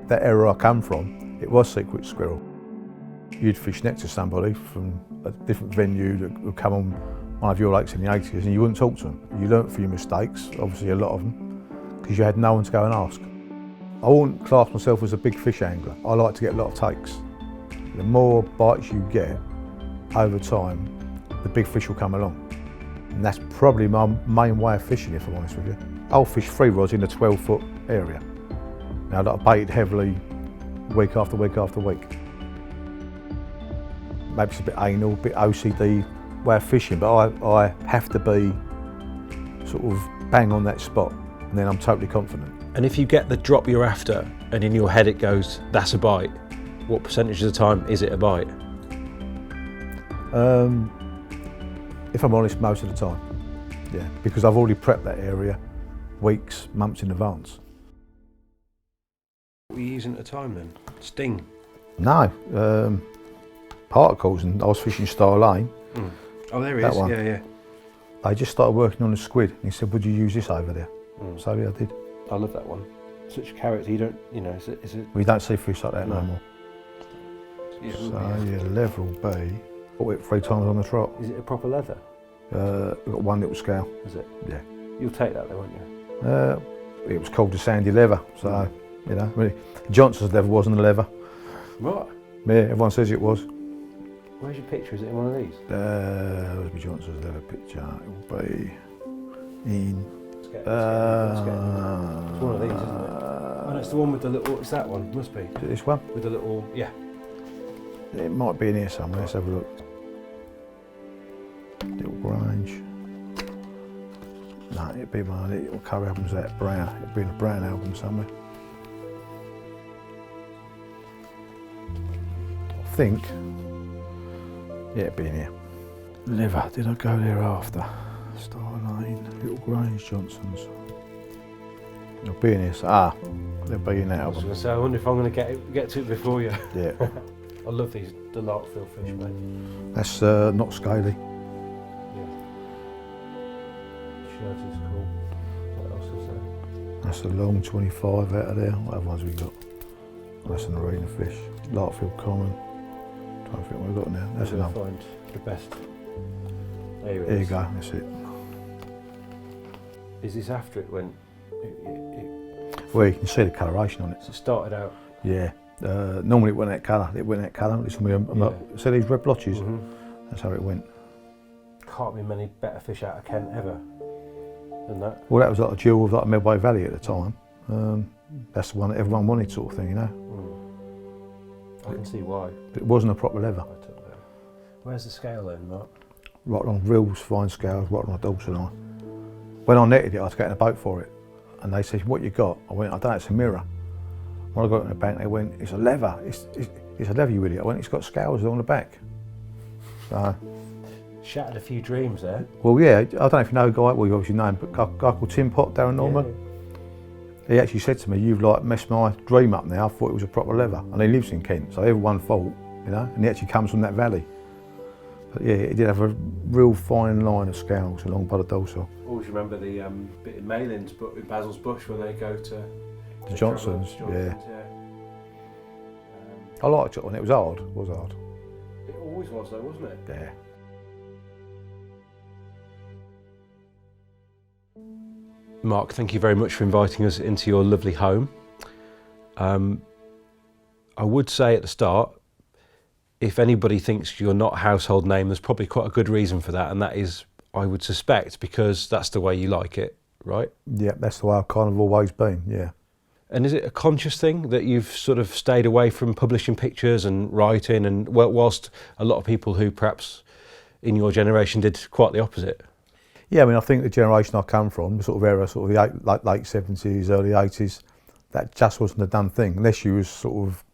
that area I come from, it was secret squirrel. You'd fish next to somebody from a different venue that would come on one of your lakes in the 80s and you wouldn't talk to them. You learnt from your mistakes, obviously a lot of them, because you had no one to go and ask. I wouldn't class myself as a big fish angler. I like to get a lot of takes. The more bites you get over time, the big fish will come along. And that's probably my main way of fishing, if I'm honest with you. I'll fish 3 rods in a 12-foot area. Now that I've baited heavily week after week after week. Maybe it's a bit anal, a bit OCD way of fishing, but I have to be sort of bang on that spot, and then I'm totally confident. And if you get the drop you're after, and in your head it goes, that's a bite, what percentage of the time is it a bite? If I'm honest, most of the time, yeah, because I've already prepped that area weeks, months in advance. What were you using at the time then? Sting? No, particles, and I was fishing Star Lane. Mm. Oh, there he That is, one. yeah. I just started working on a squid, and he said, would you use this over there? Mm. So yeah, I did. I love that one. Such a character, you don't, you know, is it? We don't see fish like that no more. Yeah, So yeah, the leather will be, caught it 3 times on the trot. Is it a proper leather? We've got 1 little scale. Is it? Yeah. You'll take that though, won't you? It was called the sandy leather, so, you know, really, Johnson's leather wasn't a leather. What? Yeah, everyone says it was. Where's your picture? Is it in one of these? Where's my Johnson's leather picture? It will be in... Let's get it. It's one of these, isn't it? Oh, no, it's the one with the little, it's that one, must be. Is it this one? With the little, yeah. It might be in here somewhere, let's have a look. Little Grange. No, it'd be one of the little cover albums, that brown. It'd be in a brown album somewhere. I think, yeah, it'd be in here. Leather, did I go there after? Star Lane, Little Grange Johnson's. It'll be in here, so, they'll be in that I was album. going to say, I wonder if I'm going to get to it before you. Yeah. I love these, the Larkfield fish, mate. That's not scaly. Shirt is cool. What else is there? That's a long 25 out of there. What other ones we got? That's an arena fish. Larkfield Common. Trying to think what we've got now. That's enough. Find the best. There There you go, that's it. Is this after it went? Well, you can see the coloration on it. So it started out. Yeah. Normally it went that colour. It went that colour. Listen, see these red blotches? That's how it went. Can't be many better fish out of Kent ever than that. Well, that was like a jewel of like Medway Valley at the time. That's the one that everyone wanted, sort of thing, you know. I can see why. But it wasn't a proper leather. I took that. Where's the scale then, Mark? Right on real fine scales, right on a Dawson eye. When I netted it, I had to get in a boat for it. And they said, what you got? I went, I don't know, it's a mirror. When I got it in the bank, they went, it's a leather. It's a leather, you idiot. I went, it's got scales on the back. So, shattered a few dreams there. well, yeah, I don't know if you know a guy, well, you obviously know him, but a guy called Tim Pott, Darren Norman. Yeah. He actually said to me, you've like messed my dream up now. I thought it was a proper leather. And he lives in Kent, so everyone thought, you know, and he actually comes from that valley. But yeah, he did have a real fine line of scales along by the dorsal. Always remember the bit in Malin's book in Basil's Bush when they go to The Johnsons, yeah. yeah. I liked it when it was hard, it was hard. It always was though, wasn't it? Yeah. Mark, thank you very much for inviting us into your lovely home. I would say at the start, if anybody thinks you're not a household name, there's probably quite a good reason for that, and that is, I would suspect, because that's the way you like it, right? Yeah, that's the way I've kind of always been, yeah. And is it a conscious thing that you've sort of stayed away from publishing pictures and writing, and whilst a lot of people who perhaps in your generation did quite the opposite? Yeah, I mean, I think the generation I come from, the sort of era, sort of the late 70s, early 80s, that just wasn't a done thing, unless you was sort of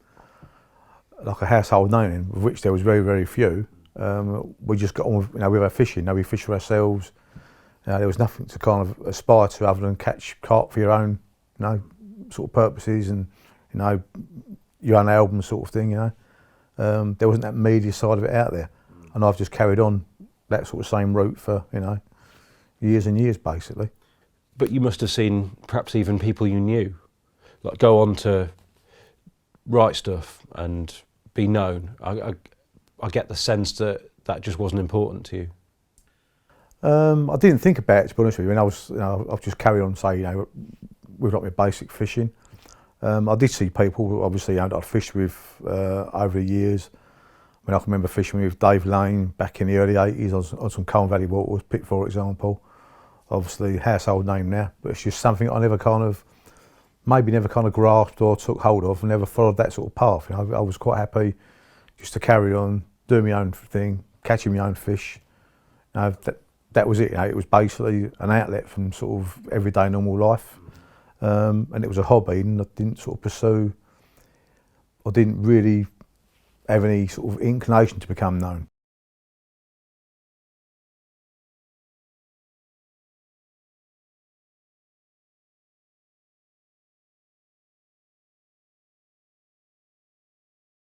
like a household name, of which there was very, very few. We just got on with, with our fishing. We fished for ourselves. There was nothing to kind of aspire to other than catch carp for your own, sort of purposes, and your own album sort of thing. There wasn't that media side of it out there, and I've just carried on that sort of same route for years and years, basically. But you must have seen perhaps even people you knew, like go on to write stuff and be known. I get the sense that that just wasn't important to you. I didn't think about it, to be honest with you. I mean, I've just carried on, say, with like my basic fishing. I did see people, obviously, I'd fished with over the years. I mean, I can remember fishing with Dave Lane back in the early 80s on some Colne Valley waters, Pitt, for example. Obviously, household name now, but it's just something I never kind of grasped or took hold of, and never followed that sort of path. I was quite happy just to carry on, doing my own thing, catching my own fish. That was it. It was basically an outlet from sort of everyday normal life, and it was a hobby, and I didn't sort of pursue, or didn't really have any sort of inclination to become known.